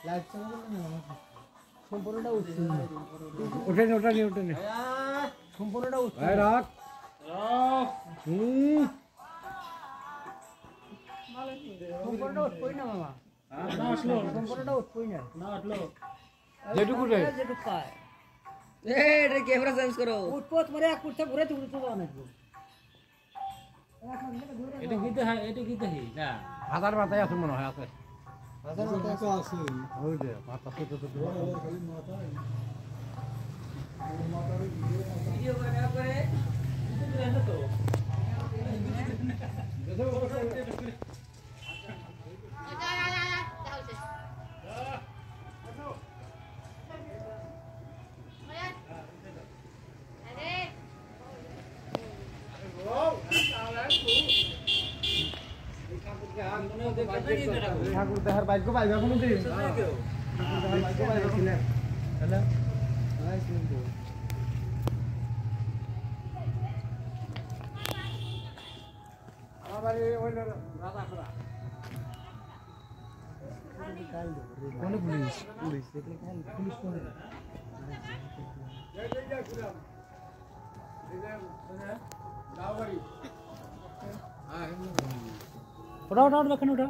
light চালাবো না সম্পূর্ণটা উঠছে ওটা নিয়ে সম্পূর্ণটা উঠছে রাখ সম্পূর্ণটা উঠবই না মামা না আসলো সম্পূর্ণটা উঠবই না না আসলো যেটুকু রে যেটুকু পায় এটা ক্যামেরা চেঞ্জ করো উঠবো তোমার এক কুর্তা ঘুরে তুমি তো অনেক এটা কি না হাজার মাথায় আছে মনে হয় আছে হাজার টাকা আছে ওই যে মাথা ছোট ছোট ভিডিও করে তো ঠাকুর দেখার ভাগ্য পাইবা কোনোদিন ভাগ্য পাইবা ছিলেন তাহলে আমার ওই রাধা করা কোন পুলিশ পুলিশ দেখলে কেন পুলিশ কোন ওটা ওটা ওটা